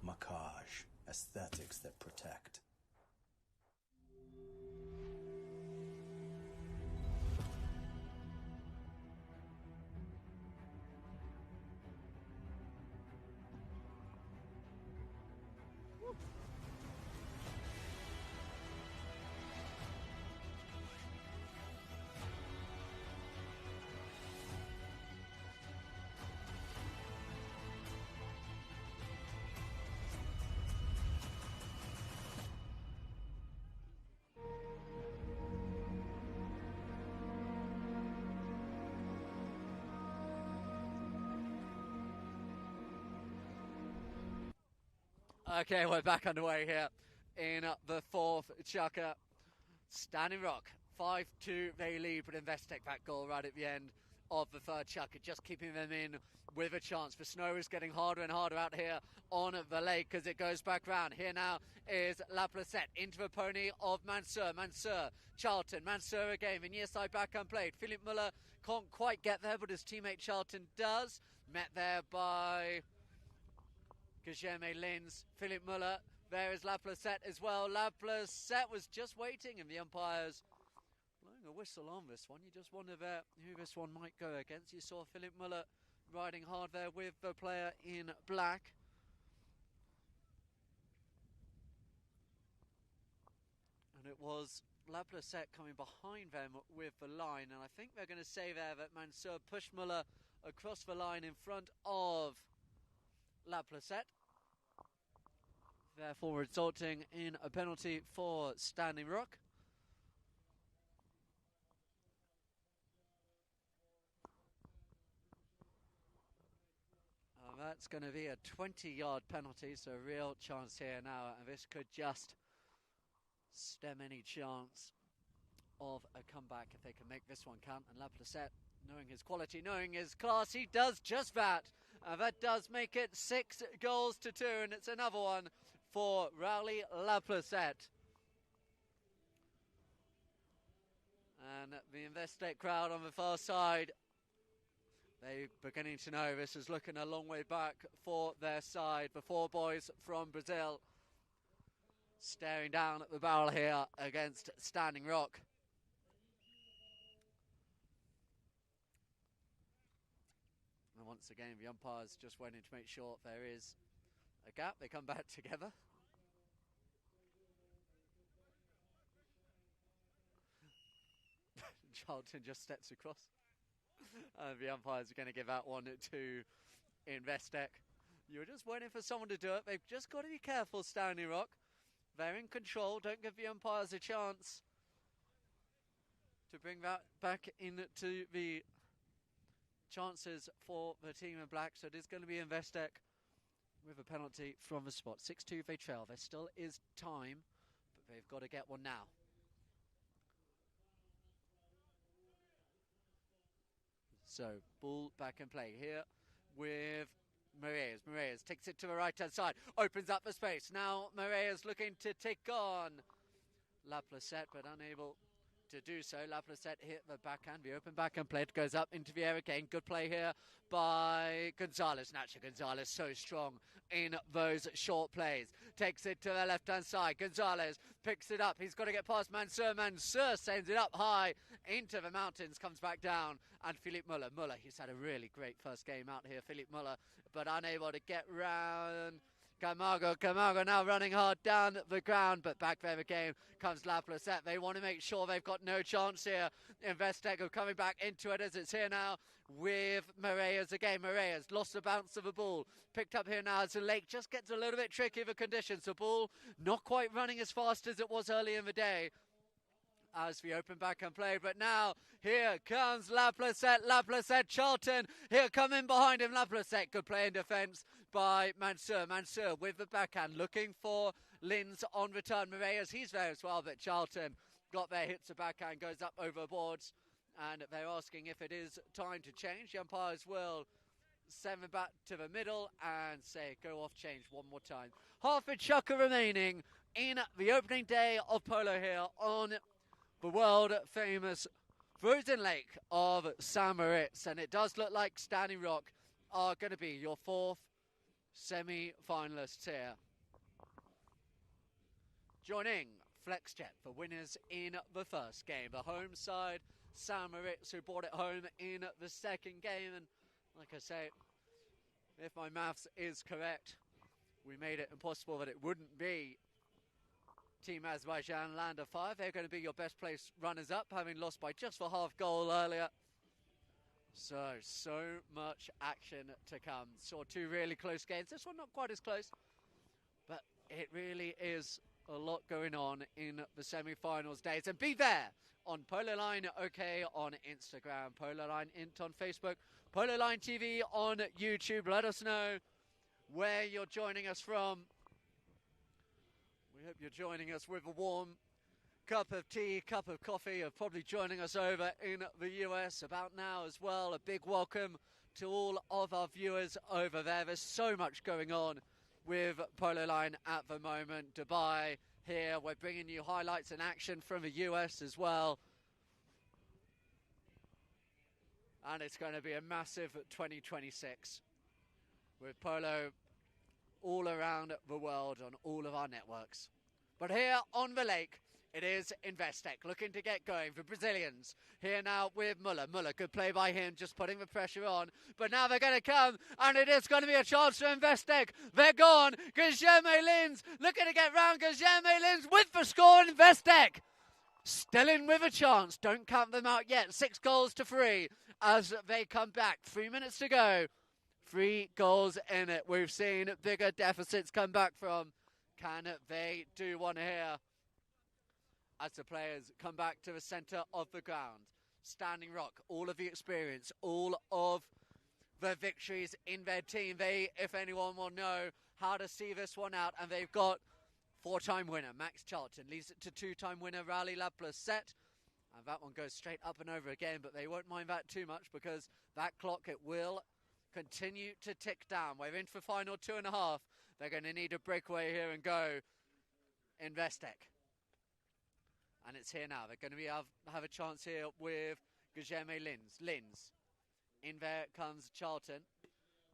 Macage, aesthetics that protect. Okay, we're back underway here in the fourth chukker. Standing Rock, 5-2, they lead, but Investec that goal right at the end of the third chukker, just keeping them in with a chance. The snow is getting harder and harder out here on the lake as it goes back round. Here now is La Placette into the pony of Mansour. Charlton, Mansour again, the near side back unplayed. Philippe Muller can't quite get there, but his teammate Charlton does. Met there by Guillermo Lins. Philippe Muller, there is La Placette as well. La Placette was just waiting, and the umpires blowing a whistle on this one. You just wonder there who this one might go against. You saw Philippe Muller riding hard there with the player in black. And it was La Placette coming behind them with the line, and I think they're going to say there that Mansour pushed Muller across the line in front of La Placette, therefore resulting in a penalty for Standing Rock. That's going to be a 20-yard penalty, so a real chance here now, and this could just stem any chance of a comeback if they can make this one count. And La Placette, knowing his quality, knowing his class, he does just that. That does make it 6-2, and it's another one for Rowley La Placette. And the Investec crowd on the far side, they're beginning to know this is looking a long way back for their side. The four boys from Brazil staring down at the barrel here against Standing Rock. And once again, the umpires just waiting to make sure there is a gap. They come back together. Charlton just steps across. The umpires are going to give that one to Investec. You're just waiting for someone to do it. They've just got to be careful, Standing Rock. They're in control. Don't give the umpires a chance to bring that back into the chances for the team in black. So it is going to be Investec with a penalty from the spot. 6-2 they trail. There still is time, but they've got to get one now. So, ball back in play here with Moritz. Moritz takes it to the right-hand side, opens up the space. Now Moritz looking to take on La Placette, but unable to do so. La Placette hit the backhand, the open backhand play. It goes up into the air again. Good play here by Gonzalez. Nacho Gonzalez, so strong in those short plays. Takes it to the left-hand side. Gonzalez picks it up. He's got to get past Mansour. Mansour sends it up high into the mountains, comes back down. And Philippe Muller. Muller, he's had a really great first game out here, Philippe Muller, but unable to get round Camargo now running hard down the ground, but back there again comes La Placette. They want to make sure they've got no chance here. Investec are coming back into it as it's here now with Moritz again. Moritz lost the bounce of the ball. Picked up here now as the lake just gets a little bit tricky for conditions. The ball not quite running as fast as it was early in the day as we open back and play, but now here comes La Placette, Charlton here coming behind him. La Placette, good play in defence by Mansour with the backhand looking for Lins on return. Moritz, he's there as well, but Charlton got there, hits the backhand, goes up over boards, and they're asking if it is time to change. The umpires will send them back to the middle and say go off, change one more time. Half a chukker remaining in the opening day of polo here on the world famous frozen lake of St. Moritz, and it does look like Standing Rock are going to be your fourth semi-finalists here. Joining FlexJet for winners in the first game, the home side, St. Moritz, who brought it home in the second game. And like I say, if my maths is correct, we made it impossible that it wouldn't be Team Azerbaijan Land of 5. They're going to be your best place runners-up, having lost by just for half goal earlier. So much action to come. Saw two really close games. This one not quite as close, but it really is a lot going on in the semi-finals days. And be there on Polo Line OK on Instagram, Polo Line Int on Facebook, Polo Line TV on YouTube. Let us know where you're joining us from. We hope you're joining us with a warm cup of tea, cup of coffee. You're probably joining us over in the US about now as well. A big welcome to all of our viewers over there. There's so much going on with Polo Line at the moment. Dubai here. We're bringing you highlights and action from the US as well. And it's going to be a massive 2026 with Polo all around the world on all of our networks. But here on the lake, it is Investec looking to get going for Brazilians. Here now with Muller. Muller, good play by him, just putting the pressure on. But now they're going to come, and it is going to be a chance for Investec. They're gone. Guilherme Lins looking to get round. Guilherme Lins with the score. Investec still in with a chance. Don't count them out yet. 6-3 as they come back. 3 minutes to go. 3 goals in it. We've seen bigger deficits come back from. Can they do one here? As the players come back to the centre of the ground. Standing Rock, all of the experience, all of the victories in their team. They, if anyone, will know how to see this one out. And they've got 4-time winner Max Charlton. Leaves it to 2-time winner Rally Laplacette. And that one goes straight up and over again. But they won't mind that too much because that clock, it will continue to tick down. We're in for final 2.5. They're going to need a breakaway here and go Investec. And it's here now. They're going to be have a chance here with Guilherme Lins. Lins. In there comes Charlton.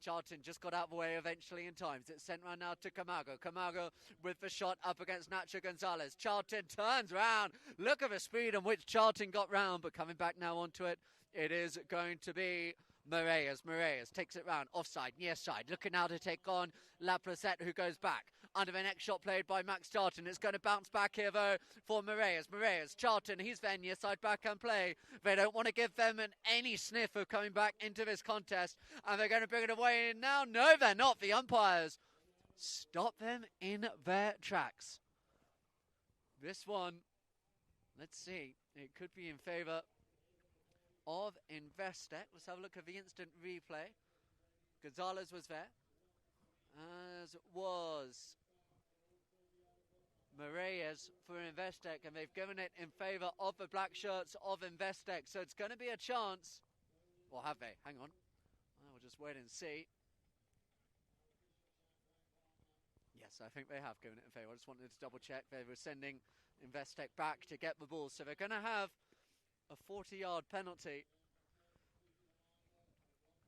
Charlton just got out of the way eventually in time. It's sent round now to Camargo. Camargo with the shot up against Nacho Gonzalez. Charlton turns round. Look at the speed in which Charlton got round. But coming back now onto it, it is going to be Moritz. Moritz takes it round. Offside, near side. Looking now to take on Laplacette, who goes back. Under the next shot played by Max Charlton. It's going to bounce back here, though, for Moritz. Moritz, Charlton, he's there near side back and play. They don't want to give them any sniff of coming back into this contest. And they're going to bring it away in now. No, they're not. The umpires stop them in their tracks. This one, let's see. It could be in favour of Investec. Let's have a look at the instant replay. Gonzalez was there, as was Moritz for Investec, and they've given it in favour of the black shirts of Investec. So it's going to be a chance. Or have they? Hang on. We'll just wait and see. Yes, I think they have given it in favour. I just wanted to double check. They were sending Investec back to get the ball. So they're going to have a 40-yard penalty.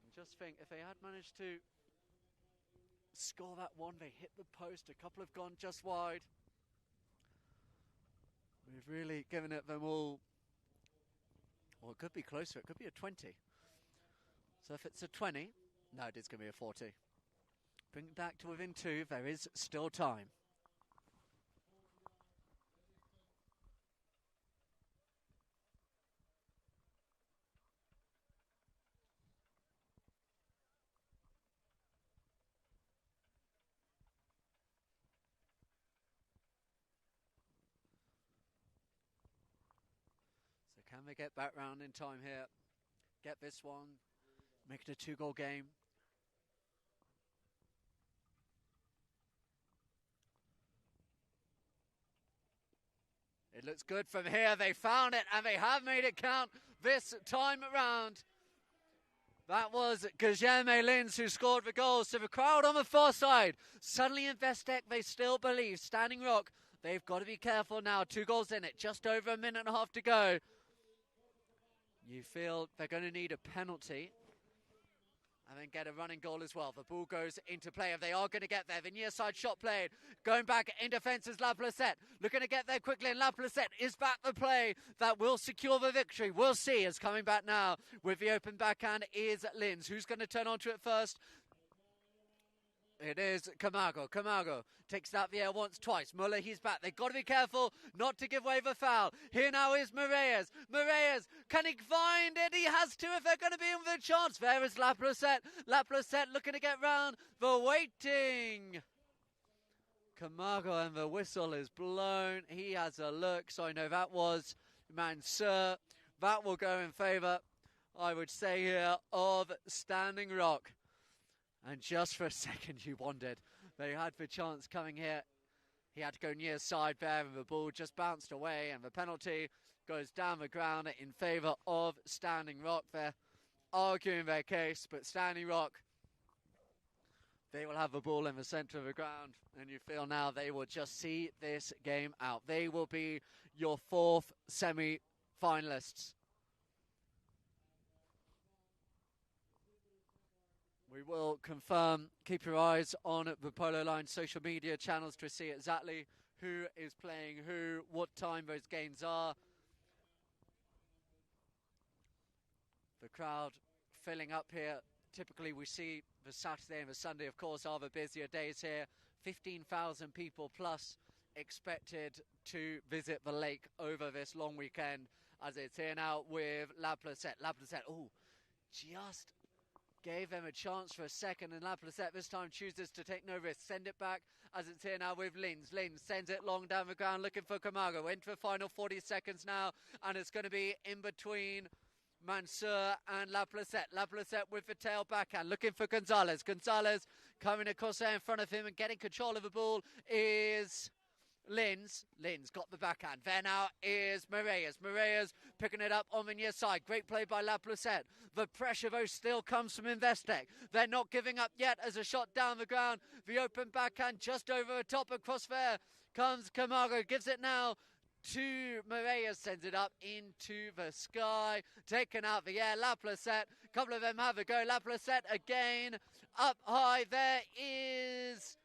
And just think, if they had managed to score that one, they hit the post. A couple have gone just wide. We've really given it them all. Well, it could be closer. It could be a 20. So if it's a 20, no, it is going to be a 40. Bring it back to within 2. There is still time. Can they get back round in time here? Get this one. Make it a 2-goal game. It looks good from here. They found it and they have made it count this time around. That was Guilherme Lins who scored the goals. So the crowd on the far side. Suddenly Investec, they still believe. Standing Rock, they've got to be careful now. 2 goals in it. Just over a minute and a half to go. You feel they're going to need a penalty and then get a running goal as well. The ball goes into play if they are going to get there. The near side shot played. Going back in defence is Laplacette. Looking to get there quickly, and Laplacette is back the play that will secure the victory. We'll see. As coming back now with the open backhand is Lins. Who's going to turn onto it first? It is Camargo. Camargo takes it out the air once, twice. Muller, he's back. They've got to be careful not to give away the foul. Here now is Moritz. Moritz, can he find it? He has to if they're going to be in with a chance. There is Laplacette. Laplacette looking to get round. The waiting. Camargo, and the whistle is blown. He has a look. So I know that was Mansur. That will go in favour, I would say here, of Standing Rock. And just for a second you wondered. They had the chance coming here. He had to go near side there, and the ball just bounced away, and the penalty goes down the ground in favour of Standing Rock. They're arguing their case, but Standing Rock, they will have the ball in the centre of the ground, and you feel now they will just see this game out. They will be your fourth semi-finalists. We will confirm, keep your eyes on the Polo Line social media channels to see exactly who is playing who, what time those games are. The crowd filling up here. Typically we see the Saturday and the Sunday, of course, are the busier days here. 15,000 people plus expected to visit the lake over this long weekend, as it's here now with La Placette. La Placette, oh, just gave them a chance for a second, and La Placette this time chooses to take no risk. Send it back as it's here now with Linz. Linz sends it long down the ground looking for Camargo. Into the final 40 seconds now, and it's going to be in between Mansour and La Placette. La Placette with the tail backhand looking for Gonzalez. Gonzalez coming across there in front of him and getting control of the ball is Linz. Linz got the backhand. There now is Moritz. Moritz picking it up on the near side. Great play by La Placette. The pressure though still comes from Investec. They're not giving up yet as a shot down the ground. The open backhand just over the top across there comes Camargo. Gives it now to Moritz, sends it up into the sky, taken out the air. La Placette, a couple of them have a go. La Placette again, up high. There is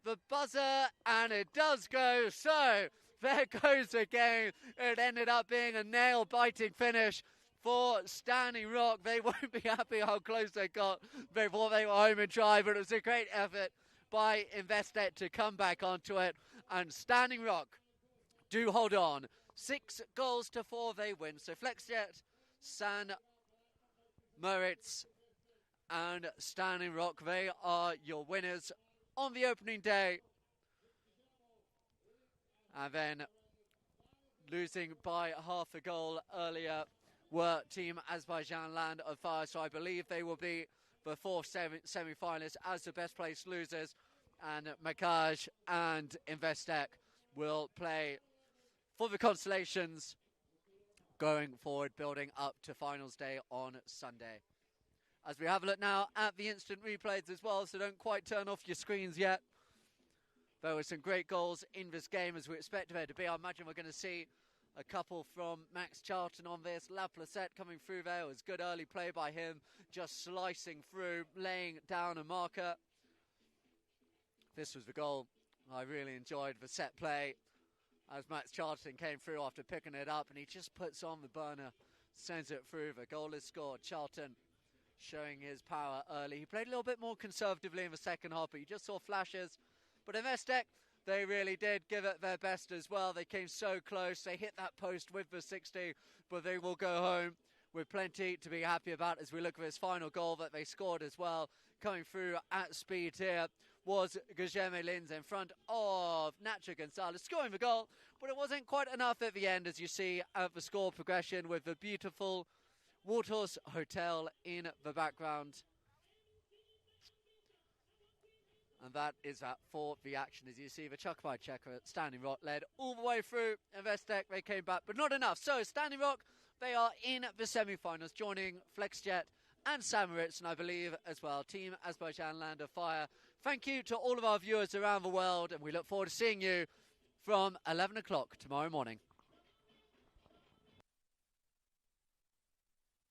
the buzzer, and it does go. So there goes the game. It ended up being a nail-biting finish for Standing Rock. They won't be happy how close they got before they were home and dry, but it was a great effort by Investec to come back onto it, and Standing Rock do hold on. 6-4 they win. So FlexJet, San Moritz and Standing Rock, they are your winners on the opening day. And then losing by half a goal earlier were Team Azerbaijan Land of Fire. So I believe they will be the fourth semi-finalists as the best placed losers. And Makaj and Investec will play for the Constellations going forward, building up to finals day on Sunday. As we have a look now at the instant replays as well, so don't quite turn off your screens yet. There were some great goals in this game, as we expect there to be. I imagine we're going to see a couple from Max Charlton on this. La Placette coming through there. It was good early play by him, just slicing through, laying down a marker. This was the goal. I really enjoyed the set play as Max Charlton came through after picking it up, and he just puts on the burner, sends it through. The goal is scored. Charlton showing his power early. He played a little bit more conservatively in the second half, but you just saw flashes. But Investec, they really did give it their best as well. They came so close. They hit that post with the 60, but they will go home with plenty to be happy about as we look at this final goal that they scored as well. Coming through at speed here was Guillermo Linz in front of Nacho Gonzalez, scoring the goal, but it wasn't quite enough at the end, as you see at the score progression with the beautiful Warthorse Hotel in the background. And that is that for the action. As you see, the chuck by checker, Standing Rock led all the way through. Investec, they came back, but not enough. So Standing Rock, they are in the semi-finals, joining FlexJet and San Moritz, and I believe as well Team Azerbaijan Land of Fire. Thank you to all of our viewers around the world, and we look forward to seeing you from 11 o'clock tomorrow morning.